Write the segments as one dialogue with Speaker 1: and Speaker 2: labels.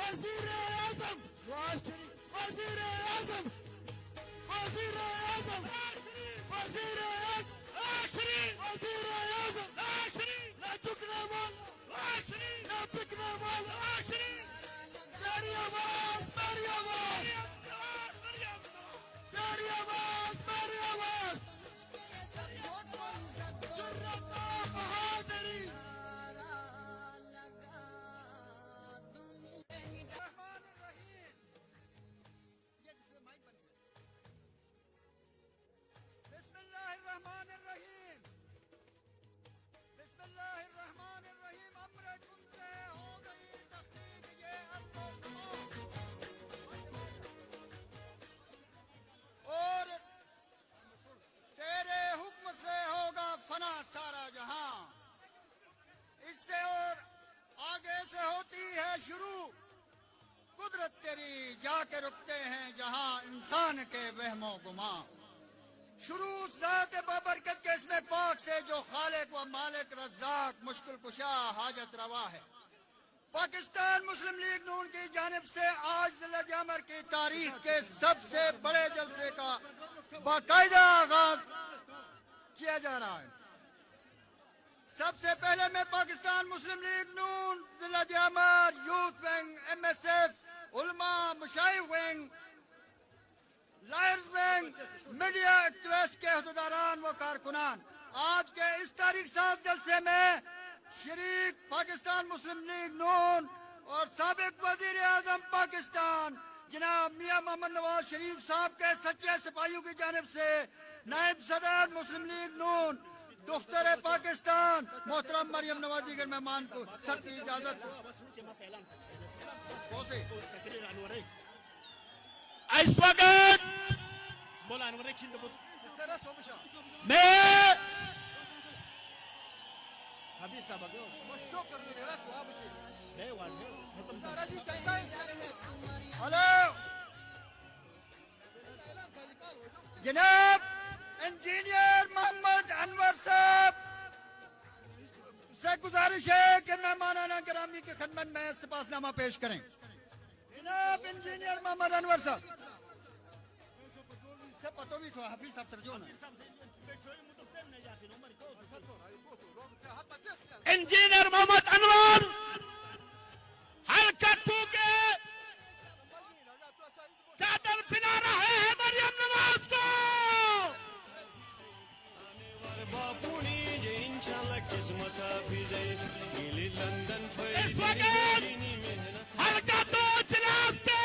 Speaker 1: वजीर आजम वजीर आजम वजीर आजम वजीर आजम ना झुकने वाला ना बिकने वाला तेरी आवाज मेरी आवाज तेरी आवाज मेरी आवाज जुर्रत बहादुरी कुदरत तेरी जाके रुकते हैं जहां इंसान के वहमो गुमा शुरू ज़ात बाबरकत के इसमें पाक से जो खालिक व मालिक रज़्ज़ाक मुश्किल कुशा हाजत रवा है। पाकिस्तान मुस्लिम लीग नून की जानिब से आज जिला-ए-अमर की तारीख के सबसे बड़े जलसे का बाकायदा आगाज किया जा रहा है। सबसे पहले मैं पाकिस्तान मुस्लिम लीग नून जिला-ए-अमर यूथ विंग MSF उलमा मुशाइर wing lawyers wing media activist के अहदेदारान व कारकुनान आज के इस तारीख साज जलसे में शरीक पाकिस्तान मुस्लिम लीग नून और साबिक वजीर आजम पाकिस्तान जनाब मियां मोहम्मद नवाज शरीफ साहब के सच्चे सिपाहियों की जानिब से नायब सदर मुस्लिम लीग नून दुख्तर पाकिस्तान मोहतरम मरियम नवाजी के मेहमान को सबकी इजाजत
Speaker 2: इस वक्त मैं
Speaker 1: हेलो जनाब इंजीनियर मोहम्मद अनवर साहब से गुजारिश है कि मेहमानाना गिरामी की खिदमत में सिपासनामा पेश करें। जनाब इंजीनियर मोहम्मद अनवर साहब से पतो भी तो हाफिज साहब तरजो ना
Speaker 2: इंजीनियर मोहम्मद अनवर हल्का के चादर पिला रहे हैं मरियम नवाज को। इस वक्त हल्का दो इजलास पे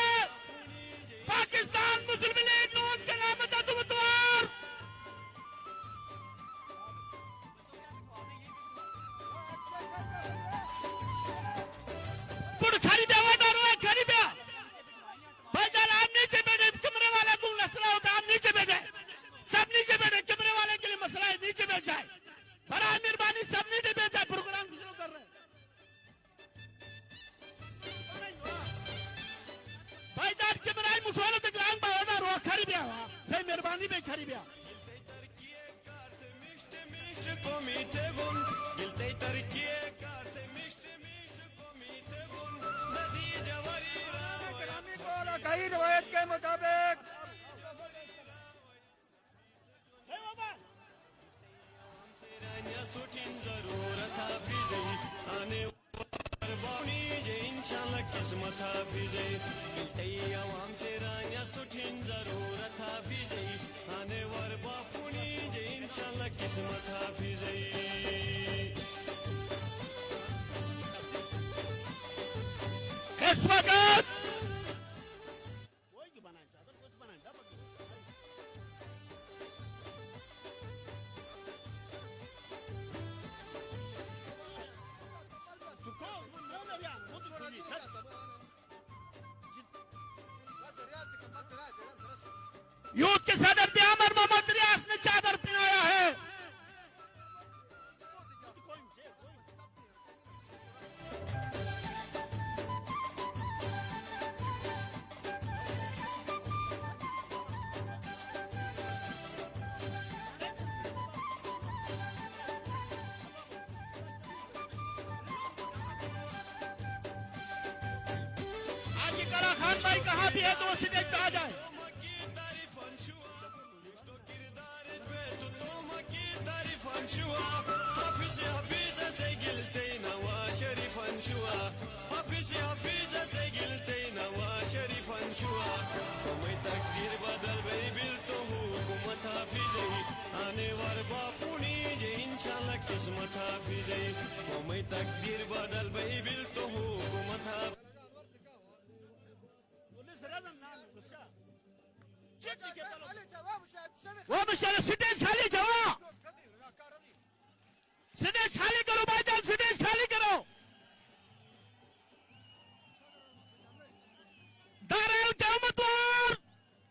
Speaker 2: पाकिस्तान मुस्लिम लीग नून के नामजद उम्मीदवार पुर खरीदे खरीदे भाई जान आप नीचे बैठे कमरे वाला को मसला होता आप नीचे बैठे सब नीचे बैठे कमरे वाले के लिए मसला है नीचे बैठ जाए बड़ा मेहरबानी सब नीचे बैठ जाए प्रोग्राम शुरू कर रहे हैं भाई जान कमरा मुसोलो तक लाइन बावड़ा रो खरीदे सही मेहरबानी पे खरीदे
Speaker 1: कई रवायत के मुताबिक
Speaker 3: किस्मत हाफिजे आवाम से रानिया सुठिन जरूरत हाफिजे आने वर बापुनी जे इंशाल्लाह किस्मत हाफिजे
Speaker 2: इस वक्त यूथ के सदर अमर मोहम्मद रियाज ने चादर पहनाया है। इमरान खान भाई कहाँ भी है तो वो स्टेज पे आ जाए।
Speaker 3: किस्मत हाफिज़े मैं तकदीर बदल बई बिल तो हुकूमत
Speaker 2: वो मुश्किल स्टेज खाली जाओ, स्टेज खाली करो भाईजान, स्टेज खाली करो। दारुल क़यामतवार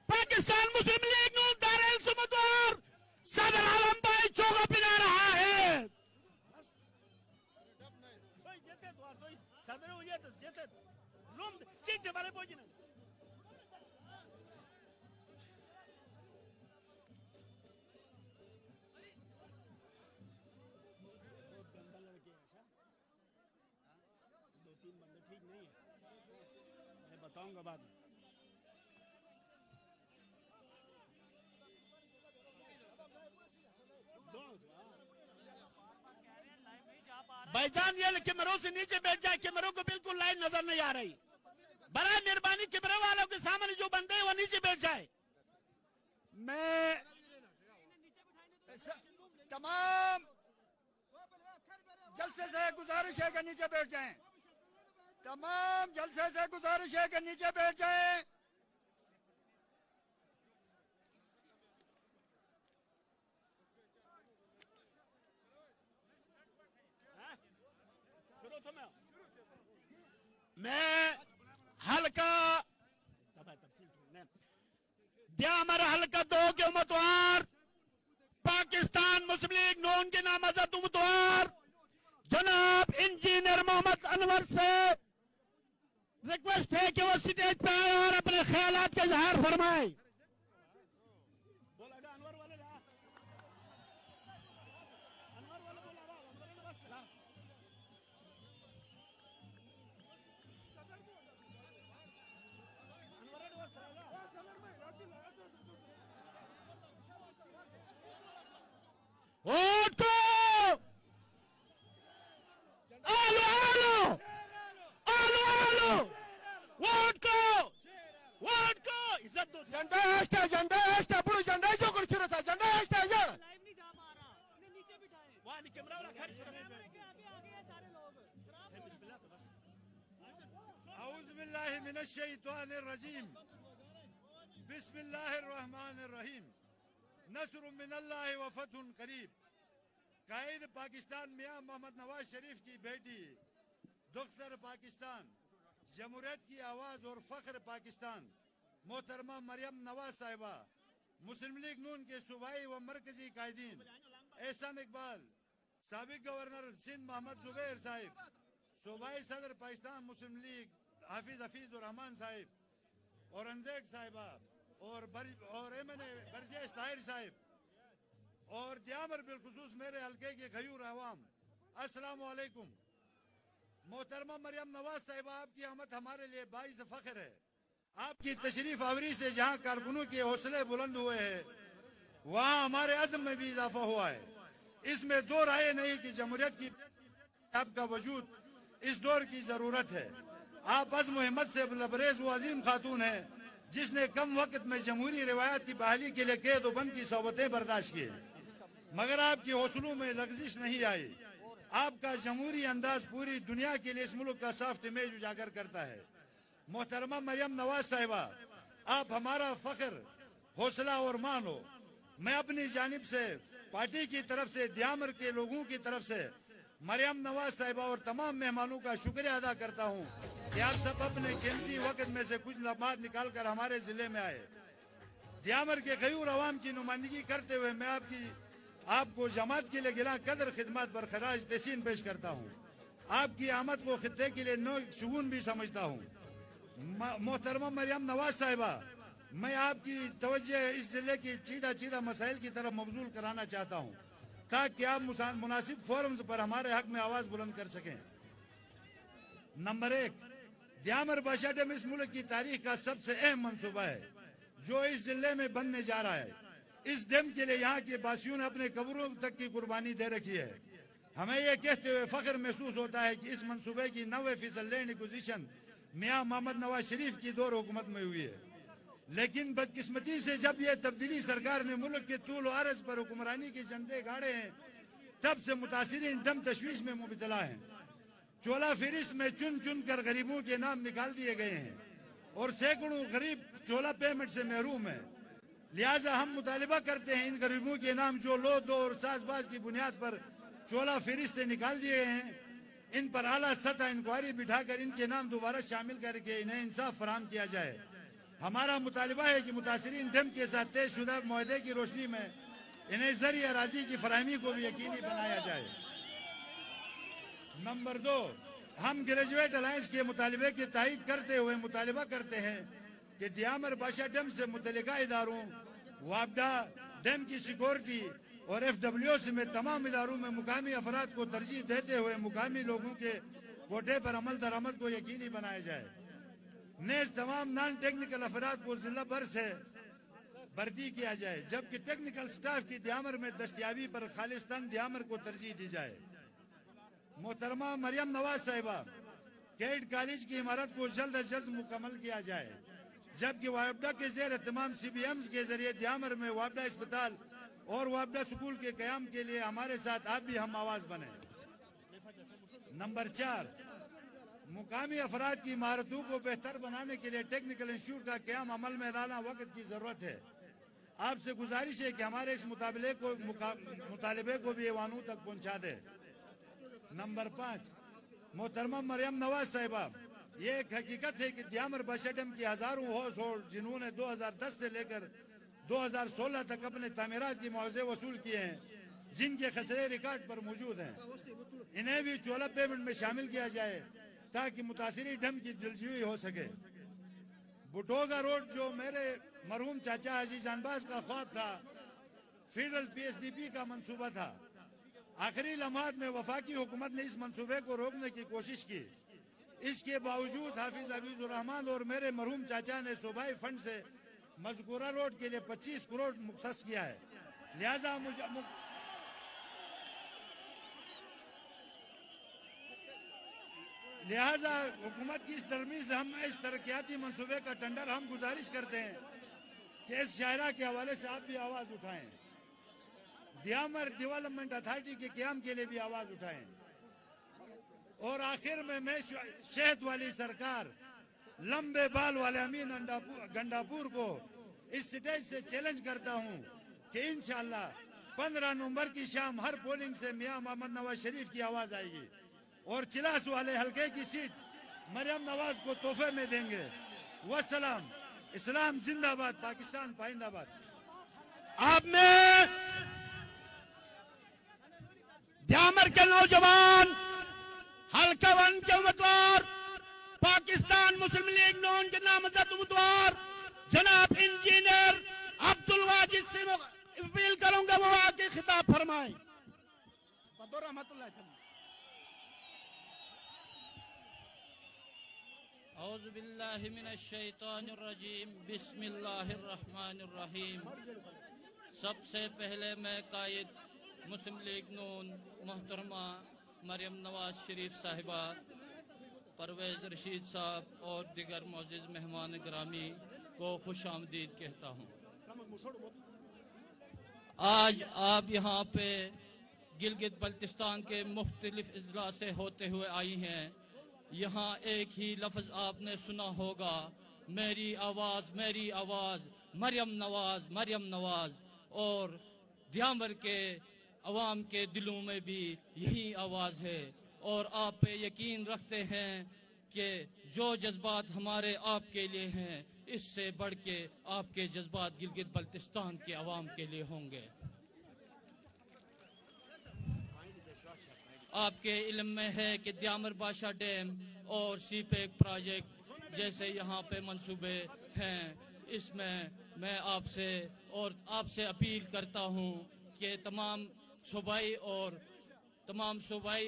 Speaker 2: पाकिस्तान मुस्लिम लीग नून दारुल सुमतवार सदर आलम भाई चोगा पिला रहा है। बताऊंगा बाद में। भाईजान ये कैमरों से नीचे बैठ जाए, कैमरों को बिल्कुल लाइन नजर नहीं आ रही। बड़ा मेहरबानी कैमरे वालों के सामने जो बंदे हैं वो नीचे बैठ जाए।
Speaker 1: मैं तमाम जलसे से गुजारिश है कि नीचे बैठ जाएं। तमाम जलसे से गुजारिश है कि नीचे बैठ जाएं।
Speaker 2: मैं हल्का द्यामर हल्का 2 के उम्मीदवार पाकिस्तान मुस्लिम लीग नून के नामजद उम्मीदवार जनाब इंजीनियर मोहम्मद अनवर से रिक्वेस्ट है कि वो स्टेज पे आए और अपने ख्यालात का इजहार फरमाए। वोट को आलो आलो आलो आलो वोट को इज्जत दो।
Speaker 4: झंडा हेस्ट है, झंडा हेस्ट है, पूरी झंडा जो कुछ था झंडा हेस्ट है यार।
Speaker 2: लाइव नहीं जा पा रहा, नीचे बिठाए वहाँ कैमरा वाला खर्च आगे आगे सारे लोग।
Speaker 5: औज़ु बिल्लाहि मिनश शैतानिर रजीम बिस्मिल्लाहिर रहमानिर रहीम नस्रुम मिनल्लाहि व फतहुन करीब। कायद पाकिस्तान मियां मोहम्मद नवाज शरीफ की बेटी दुख्तर पाकिस्तान जमहूरियत की आवाज और फख्र पाकिस्तान मोहतरमा मरियम नवाज साहिबा मुस्लिम लीग नून के सूबाई व मरकजी कायदीन एहसान इकबाल साबिक गवर्नर सिंध मोहम्मद जुबैर साहिब सूबाई सदर पाकिस्तान मुस्लिम लीग हफीज रहमान साहिब औरंगजेब साहिबा और बरजेश ताहिर साहिब और द्यामर बिलखुसूस मेरे हल्के के गयूर अवाम अस्सलाम वालेकुम। मोहतरमा मरियम नवाज साहिबा आपकी आमद हमारे लिए बाइस फख्र है। आपकी तशरीफ आवरी से जहाँ कारकुनों के हौसले बुलंद हुए हैं वहाँ हमारे अज़्म में भी इजाफा हुआ है। इसमें दो राय नहीं कि जमहूरियत की आपका वजूद इस दौर की जरूरत है। आप अज़्म हिम्मत से लबरेज वो अजीम खातून है जिसने कम वक्त में जमहूरी रिवायत की बहाली के लिए कैद बंद की सोबतें बर्दाश्त की, मगर आपके हौसलों में लग्जिश नहीं आई। आपका जमहूरी अंदाज पूरी दुनिया के लिए इस मुल्क का सॉफ्ट इमेज उजागर करता है। मोहतरमा मरियम नवाज साहिबा आप हमारा फख्र हौसला और मान हो। मैं अपनी जानिब से पार्टी की तरफ से द्यामर के लोगों की तरफ से मरियम नवाज साहिबा और तमाम मेहमानों का शुक्रिया अदा करता हूँ कि आप सब अपने कीमती वक्त में से कुछ लम्हात निकाल कर हमारे जिले में आए। द्यामर के गयूर अवाम की नुमाइंदगी करते हुए मैं आपको जमात के लिए गिला कदर खिदमत बरखराज तहसीन पेश करता हूँ। आपकी आमद को खित्ते के लिए नो शुगुन भी समझता हूँ। मोहतरमा मरियम नवाज साहिबा मैं आपकी तवज्जो इस जिले की चीदा मसाइल की तरफ मबजूल कराना चाहता हूँ ताकि आप मुनासिब फोरम्स पर हमारे हक में आवाज बुलंद कर सकें। नंबर 1, दियामर बादशाह डैम इस मुल्क की तारीख का सबसे अहम मंसूबा है जो इस जिले में बनने जा रहा है। इस डैम के लिए यहाँ के बासियों ने अपने कब्रों तक की कुर्बानी दे रखी है। हमें यह कहते हुए फख्र महसूस होता है कि इस मंसूबे की 90% लैंड एक्विजिशन मियां मोहम्मद नवाज शरीफ की दौर हुकूमत में हुई है। लेकिन बदकिस्मती से जब यह तब्दीली सरकार ने मुल्क के तूल और अर्ज पर हुक्मरानी के झंडे गाड़े हैं, तब से मुतासिरीन दम तशवीश में मुबतला हैं। चोला फहरिस्त में चुन चुन कर गरीबों के नाम निकाल दिए गए हैं और सैकड़ों गरीब चोला पेमेंट से महरूम है। लिहाजा हम मुतालिबा करते हैं इन गरीबों के नाम जो लो दो और साजबाज की बुनियाद पर चोला फहरिस्त से निकाल दिए गए हैं, इन पर आला सतह इंक्वायरी बिठाकर इनके नाम दोबारा शामिल करके इन्हें इंसाफ फराहम किया जाए। हमारा मुतालिबा है कि मुतासिरीन डैम के साथ तयशुदा मुआहदे की रोशनी में इन्हें ज़री अराजी की फराहमी को भी यकीनी बनाया जाए। नंबर 2, हम ग्रेजुएट अलायंस के मुतालिबे की तायीद करते हुए मुतालिबा करते हैं कि दियामर बादशाह डैम से मुतल्लिका इदारों, वापडा, डैम की सिक्योरिटी और FWO में तमाम इदारों में मुकामी अफराद को तरजीह देते हुए मुकामी लोगों के कोटे पर अमल दरामद को यकीनी बनाया जाए। नेज तमाम नॉन टेक्निकल अफराद को जिला भर से भर्ती किया जाए, जबकि टेक्निकल स्टाफ की दियामर में दस्तियाबी पर खालिस्तान दियामर को तरजीह दी जाए। मोहतरमा मरियम नवाज साहिबा कैड कॉलेज की इमारत को जल्द अज जल्द मुकम्मल किया जाए, जबकि वापडा के जेर एहतमाम CBMs के जरिए दियामर में वापडा अस्पताल और वापडा स्कूल के कयाम के लिए हमारे साथ आप भी हम आवाज बने। नंबर 4, मुकामी अफराद की महारतों को बेहतर बनाने के लिए टेक्निकल इंस्टीट्यूट का क्याम अमल में लाना वक्त की जरूरत है। आपसे गुजारिश है कि हमारे इस मुतालिबे को भी ऐवानों तक पहुंचा दे। नंबर 5, मोहतरमा मरियम नवाज साहिबा, ये एक हकीकत है कि दियामर बादशाह डैम की हजारों हाउस होल्ड जिन्होंने 2010 से लेकर 2016 तक अपने तामीरात की मुआवजे वसूल किए हैं, जिनके खसरे रिकॉर्ड पर मौजूद हैं, इन्हें भी चोला पेमेंट में शामिल किया जाए ताकि मुतासिरी डैम की दिलजोई हो सके। बुटोगा रोड जो मेरे मरहूम चाचा हाजी जानबाज का ख्वाब था, फेडरल PSDP का मंसूबा था, आखिरी लम्हात में वफाकी हुकूमत ने इस मंसूबे को रोकने की कोशिश की। इसके बावजूद हाफिज हबीबुर रहमान और मेरे मरहूम चाचा ने सूबाई फंड से मजकूरा रोड के लिए 25 करोड़ मुख्तस किया है। लिहाजा हुकूमत की इस तरमीम से हम इस तरक्याती मंसूबे का टेंडर हम गुजारिश करते हैं कि इस शायरा के हवाले से आप भी आवाज उठाएं, दियामर डेवलपमेंट अथॉरिटी के क्याम के लिए भी आवाज उठाएं। और आखिर में मैं शहद वाली सरकार, लंबे बाल वाले अमीन गंडापुर को इस स्टेज से चैलेंज करता हूं कि इंशाअल्लाह 15 नवंबर की शाम हर पोलिंग से मियां मोहम्मद नवाज शरीफ की आवाज आएगी और चिलास वाले हल्के की सीट मरियम नवाज को तोहफे में देंगे। वसलाम। इस्लाम जिंदाबाद, पाकिस्तान पाइंदाबाद।
Speaker 2: आप में दियामर के नौजवान, हल्का 1 के उम्मीदवार, पाकिस्तान मुस्लिम लीग नून के नामजद उम्मीदवार जनाब इंजीनियर अब्दुल वाजिद से अपील करूंगा वो आगे खिताब फरमाएं।
Speaker 6: औज़ु बिल्लाहि मिनश शैतानिर रजीम, बिस्मिल्लाहिर रहमानिर रहीम। सबसे पहले मैं कायद मुस्लिम लीग नून मोहतरमा मरियम नवाज शरीफ साहिबा, परवेज रशीद साहब और दिगर मोअज़्ज़िज़ मेहमान गिरामी को खुश आमदीद कहता हूँ। आज आप यहाँ पे गिलगित बल्तिस्तान के मुख्तलिफ अजला से होते हुए आई हैं। यहाँ एक ही लफ्ज आपने सुना होगा, मेरी आवाज मरियम नवाज, मरियम नवाज। और दियामर के अवाम के दिलों में भी यही आवाज है और आप पे यकीन रखते हैं कि जो जज्बात हमारे आपके लिए हैं, इससे बढ़ के आपके जज्बात गिलगित बल्तिस्तान के अवाम के लिए होंगे। आपके इल्म में है कि दियामर बादशाह डैम और सीपेक प्रोजेक्ट जैसे यहाँ पे मंसूबे हैं, इसमें मैं आपसे अपील करता हूँ कि तमाम सूबाई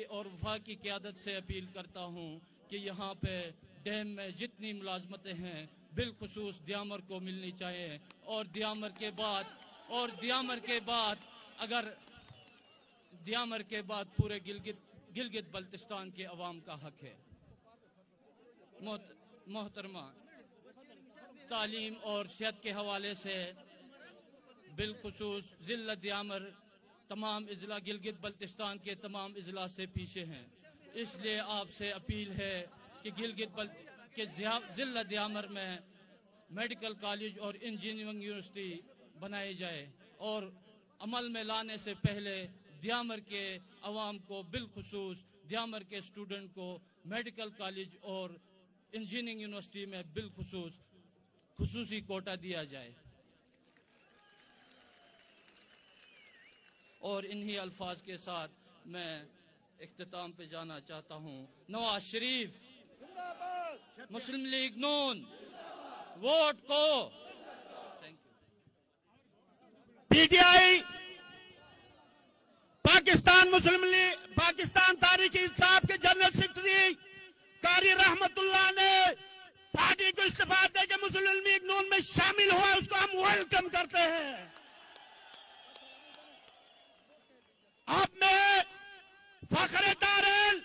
Speaker 6: और वफाकी क़यादत से अपील करता हूँ कि यहाँ पे डैम में जितनी मुलाजमतें हैं बिलखुसूस दियामर को मिलनी चाहिए। और दियामर के बाद पूरे गिलगित बल्तिस्तान के अवाम का हक है। मोहतरमा, तालीम और सेहत के हवाले से बिलखुसूस जिला दियामर तमाम इजला गिलगित बल्तिस्तान के तमाम इजला से पीछे हैं। इसलिए आपसे अपील है कि जिला दियामर में मेडिकल कॉलेज और इंजीनियरिंग यूनिवर्सिटी बनाई जाए और अमल में लाने से पहले दियामर के अवाम को बिलखुसूस दियामर के स्टूडेंट को मेडिकल कॉलेज और इंजीनियरिंग यूनिवर्सिटी में बिलखुसूस खुसूसी कोटा दिया जाए। और इन्हीं अल्फाज के साथ मैं इख्तिताम पे जाना चाहता हूँ। नवाज शरीफ, मुस्लिम लीग नून, वोट को। Thank you.
Speaker 2: PTI, Pakistan Muslim league, Pakistan तारीख इंसाफ के जनरल सेक्रेटरी कारी रहमतुल्लाह ने पार्टी को इस्तीफा देकर मुस्लिम लीग नून में शामिल हुआ, उसको हम वेलकम करते हैं। अब मैं फखरे दारेल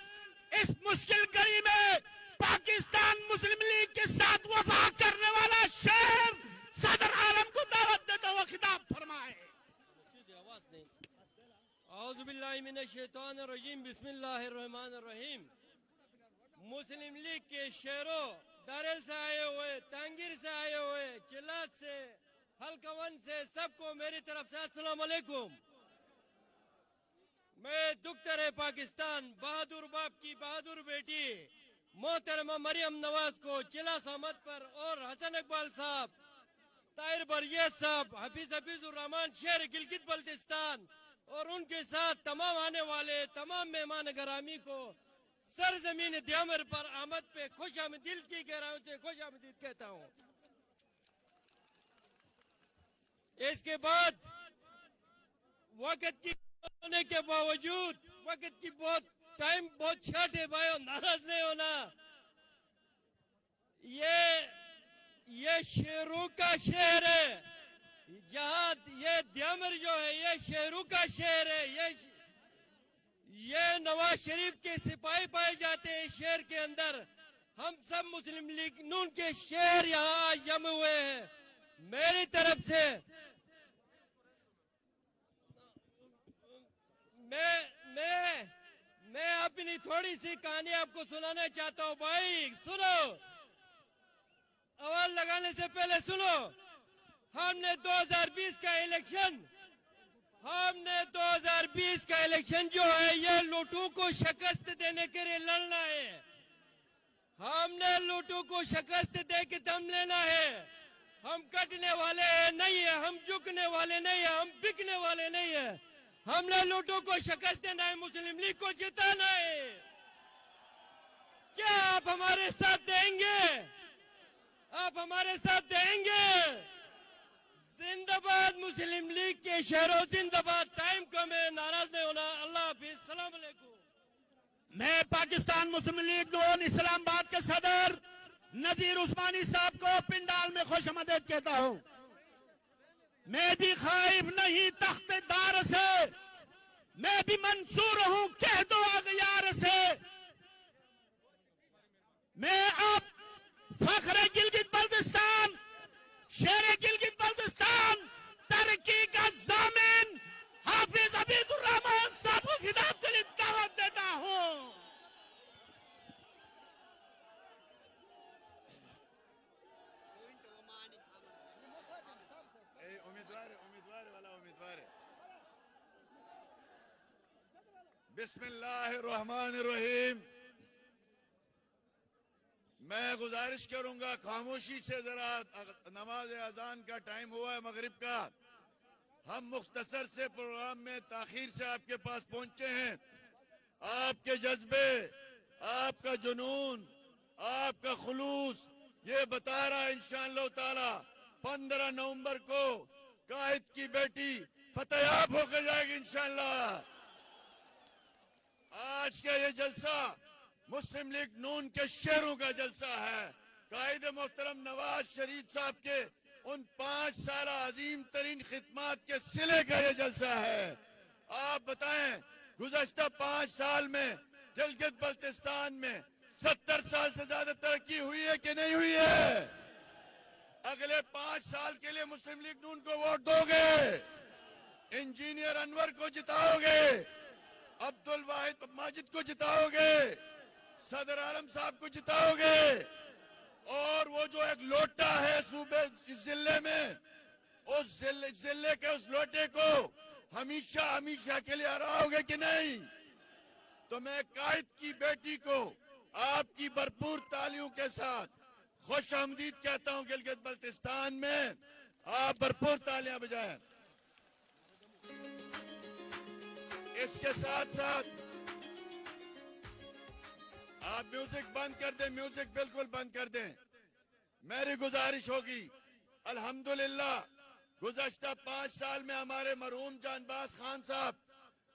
Speaker 2: इस मुश्किल घड़ी में पाकिस्तान मुस्लिम लीग के साथ वफा करने वाला शेर सदर आलम को दावत देता हुआ खिताब फरमाए।
Speaker 7: औज़ुबिल्लाहिमिनश्शैतानिर्रजीम, बिस्मिल्लाहिर्रहमानिर्रहीम। मुस्लिम लीग के शेरों, दारेल से आए हुए, तांगीर से आए हुए, चिल्लात से, हल्कवन से, सबको मेरी तरफ से अस्सलाम वालेकुम। मैं दुख्तर पाकिस्तान बहादुर बाप की बहादुर बेटी मोहतरमा मरियम नवाज को चिला सहमद पर और हसन इकबाल साहब, ताहिर बरियत साहब, हफीजुर रहमान शेर गिलगित बल्तिस्तान और उनके साथ तमाम आने वाले तमाम मेहमान गरामी को सरजमीन दियामर पर आमद पे खुश आमदीद की गहराइयों से खुश आमदीद कहता हूँ। इसके बाद वक्त की होने के बावजूद, वक्त की टाइम बहुत शॉर्ट है भाई, नाराज नहीं होना। ये शेरों का शहर है, जहाँ ये दियामर जो है ये शेरों का शहर है। ये नवाज शरीफ के सिपाही पाए जाते हैं शहर के अंदर। हम सब मुस्लिम लीग नून के शहर यहाँ आज जमे हुए हैं। मेरी तरफ से मैं अपनी थोड़ी सी कहानी आपको सुनाना चाहता हूँ। भाई सुनो, आवाज लगाने से पहले सुनो। हमने 2020 का इलेक्शन जो है ये लूटों को शिकस्त देने के लिए लड़ना है। हमने लूटों को शिकस्त दे के दम लेना है। हम कटने वाले नहीं है, हम झुकने वाले नहीं है, हम बिकने वाले नहीं है। हमने लूटों को शिकस्त देना है, मुस्लिम लीग को जिताना है। क्या आप हमारे साथ देंगे? आप हमारे साथ देंगे? जिंदाबाद मुस्लिम लीग के शहरों, जिंदाबाद। टाइम कम है, नाराज नहीं होना। अल्लाह हाफिज, सलाम अलैकुम।
Speaker 2: मैं पाकिस्तान मुस्लिम लीग नून इस्लामाबाद के सदर नजीर उस्मानी साहब को पिंडाल में खुशामदीद कहता हूँ। मैं भी खाइब नहीं तख्तेदार से, मैं भी मंसूर हूँ कह दो अगयार से। मैं अब फखरे गिलगित बल्तिस्तान, शेर गिलगित बल्तिस्तान, तरक्की का जामिन हाफिज हफीजुर रहमान साहब को खिताब के लिए दावत देता हूँ।
Speaker 5: बिस्मिल्लाहिर्रहमानिर्रहीम। मैं गुजारिश करूंगा खामोशी से, जरा नमाज अजान का टाइम हुआ है मगरिब का। हम मुख्तसर से प्रोग्राम में ताखीर से आपके पास पहुंचे हैं। आपके जज्बे, आपका जुनून, आपका खुलूस ये बता रहा है इंशाअल्लाह ताला 15 नवंबर को कायद की बेटी फतेहाब होकर जाएगी इंशाअल्लाह। आज का ये जलसा मुस्लिम लीग नून के शेरों का जलसा है। कायद मोहतरम नवाज शरीफ साहब के उन 5 साल अजीम तरीन खिदमात के सिले का ये जलसा है। आप बताएं, गुज़श्ता 5 साल में गिलगित बल्तिस्तान में 70 साल से ज्यादा तरक्की हुई है कि नहीं हुई है? अगले 5 साल के लिए मुस्लिम लीग नून को वोट दोगे? इंजीनियर अनवर को जिताओगे? अब्दुल वाहिद माजिद को जिताओगे? सदर आलम साहब को जिताओगे? और वो जो एक लोटा है सूबे जिले में, उस जिले के उस लोटे को हमेशा हमेशा के लिए हराओगे कि नहीं? तो मैं कायद की बेटी को आपकी भरपूर तालियों के साथ खुश आमदीद कहता हूं। गिलगित बल्तिस्तान में आप भरपूर तालियां बजाएं। इसके साथ साथ आप म्यूजिक बंद कर दें, म्यूजिक बिल्कुल बंद कर दें। मेरी गुजारिश होगी, अल्हम्दुलिल्लाह गुज़श्ता 5 साल में हमारे मरहूम जानबाज खान साहब,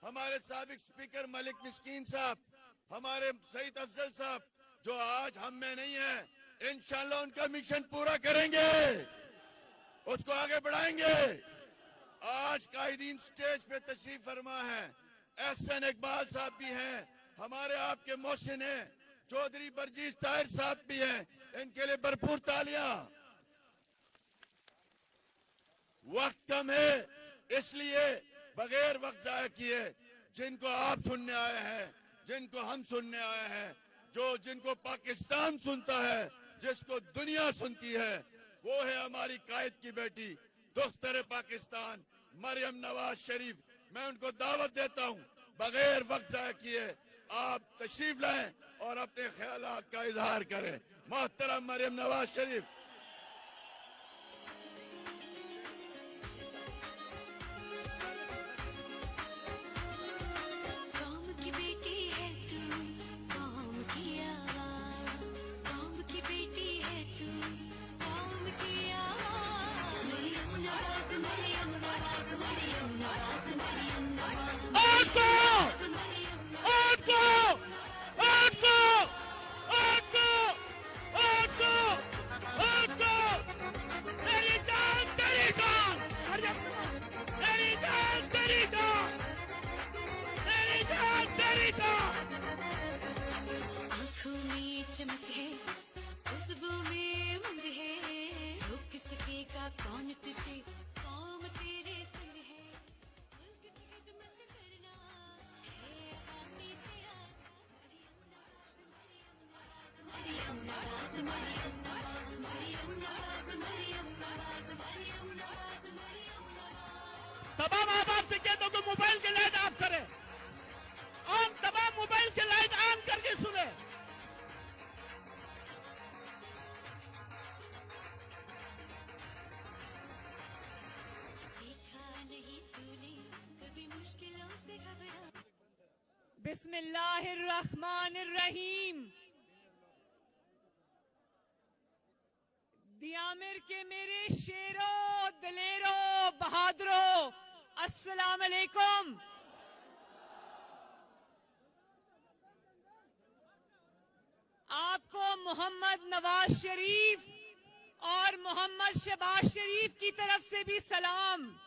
Speaker 5: हमारे साबिक स्पीकर मलिक मिस्कीन साहब, हमारे सईद अफजल साहब जो आज हम में नहीं है, इंशाल्लाह उनका मिशन पूरा करेंगे, उसको आगे बढ़ाएंगे। आज कायदीन स्टेज पे तशरीफ फरमा है, एहसन इकबाल साहब भी हैं, हमारे आपके मोहसिन हैं, चौधरी बरजीज ताहिर साहब भी हैं, इनके लिए भरपूर तालियां। वक्त कम है, इसलिए बगैर वक्त जाया किए जिनको आप सुनने आए हैं, जिनको हम सुनने आए हैं, जिनको पाकिस्तान सुनता है, जिसको दुनिया सुनती है, वो है हमारी कायद की बेटी दुख्तर पाकिस्तान मरियम नवाज शरीफ। मैं उनको दावत देता हूं, बगैर वक्त जाया किए आप तशरीफ लाएं और अपने ख्यालात का इजहार करें। मोहतरम मरियम नवाज शरीफ।
Speaker 8: कौम की बेटी है तू, कौम की आवाज़, कौम की बेटी है तू, कौम की आवाज़। मरियम नवाज, मरियम नवाज, मरियम नवाज, मरियम नवाज। आँखों में चमक है, खुशबू में उमंग है, रोक सकेगा कौन तुझे, कौम तेरे संग है। मुल्क की खिदमत करना है बाकी तेरा। मरियम नवाज, मरियम नवाज, मरियम नवाज, मरियम नवाज, मरियम नवाज, मरियम नवाज।
Speaker 2: तमाम आबाद से कहता हूं कि मोबाइल की लाइट ऑफ करें, और तमाम मोबाइल की लाइट ऑन करके सुने।
Speaker 8: देखा नहीं तूने कभी मुश्किलों से घबरा।
Speaker 9: बिस्मिल्लाहिर्रहमानिर्रहीम। दियामिर के मेरे शेरों, दलेरों, बहादुरों, अस्सलाम अलैकुम। आपको मोहम्मद नवाज शरीफ और मोहम्मद शहबाज शरीफ की तरफ से भी सलाम।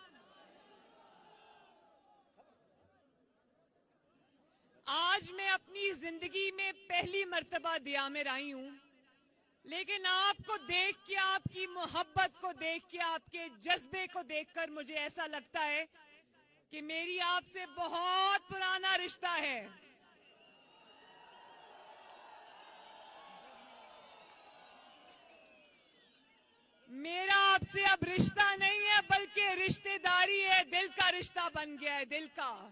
Speaker 9: आज मैं अपनी जिंदगी में पहली मर्तबा दियामिर आई हूं, लेकिन आपको देख के, आपकी मोहब्बत को देख के, आपके जज्बे को देखकर मुझे ऐसा लगता है कि मेरी आपसे बहुत पुराना रिश्ता है। मेरा आपसे अब रिश्ता नहीं है, बल्कि रिश्तेदारी है, दिल का रिश्ता बन गया है, दिल का।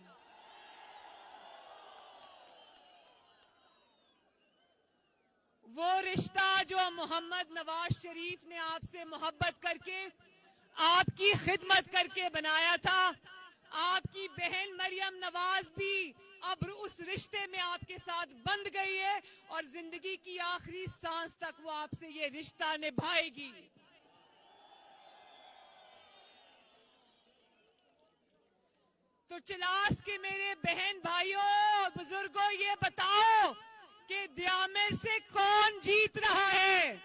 Speaker 9: वो रिश्ता जो मोहम्मद नवाज शरीफ ने आपसे मोहब्बत करके, आपकी खिदमत करके बनाया था। आपकी बहन मरियम नवाज भी अब उस रिश्ते में आपके साथ बंध गई है और जिंदगी की आखिरी सांस तक वो आपसे ये रिश्ता निभाएगी। तो चिलास के मेरे बहन भाइयों, बुजुर्गों, ये बताओ कि दियामिर से कौन जीत रहा है।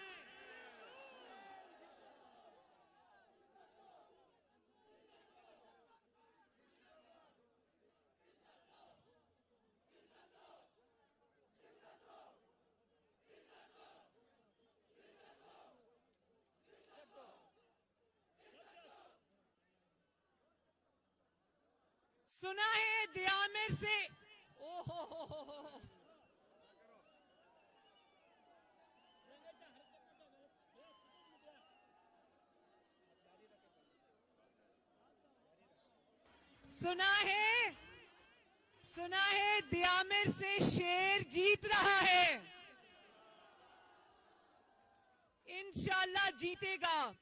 Speaker 9: सुना है दियामिर से ओहो सुना है दियामिर से शेर जीत रहा है। इंशाल्लाह जीतेगा।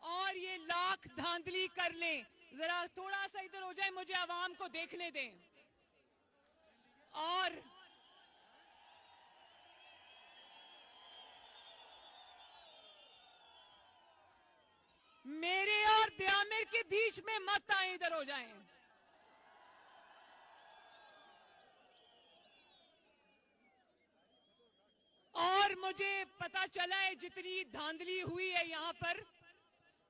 Speaker 9: और ये लाख धांधली कर लें, जरा थोड़ा सा इधर हो जाए, मुझे आवाम को देखने दें। और मेरे और दियामिर के बीच में मत आए, इधर हो जाएं। और मुझे पता चला है जितनी धांधली हुई है यहाँ पर,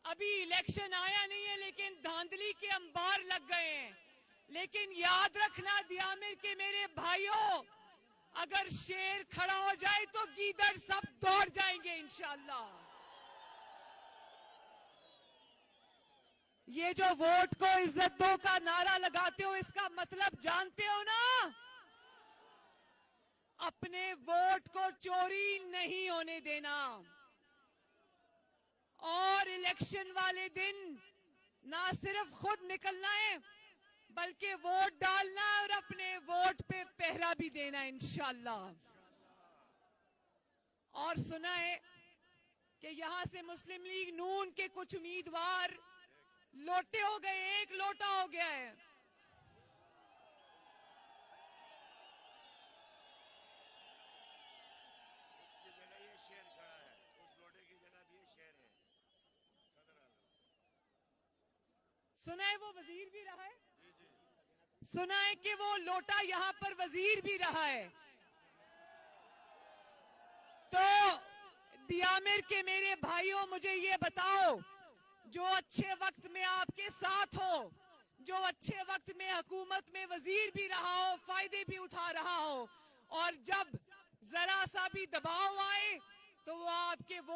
Speaker 9: अभी इलेक्शन आया नहीं है लेकिन धांधली के अंबार लग गए हैं। लेकिन याद रखना दियामिर के मेरे भाइयों, अगर शेर खड़ा हो जाए तो गीदड़ सब दौड़ जाएंगे इंशाल्लाह। ये जो वोट को इज्जत दो का नारा लगाते हो, इसका मतलब जानते हो ना? अपने वोट को चोरी नहीं होने देना। और इलेक्शन वाले दिन ना सिर्फ खुद निकलना है बल्कि वोट डालना और अपने वोट पे पहरा भी देना इंशाल्लाह। और सुना है कि यहां से मुस्लिम लीग नून के कुछ उम्मीदवार लोटे हो गए, एक लोटा हो गया है। सुना है वो वजीर भी रहा है, सुना है कि वो लोटा यहां पर वजीर भी रहा है। तो दियामिर के मेरे भाइयों, मुझे ये बताओ, जो अच्छे वक्त में आपके साथ हो, जो अच्छे वक्त में हुकूमत में वजीर भी रहा हो, फायदे भी उठा रहा हो, और जब जरा सा भी दबाव आए तो वो आपके वो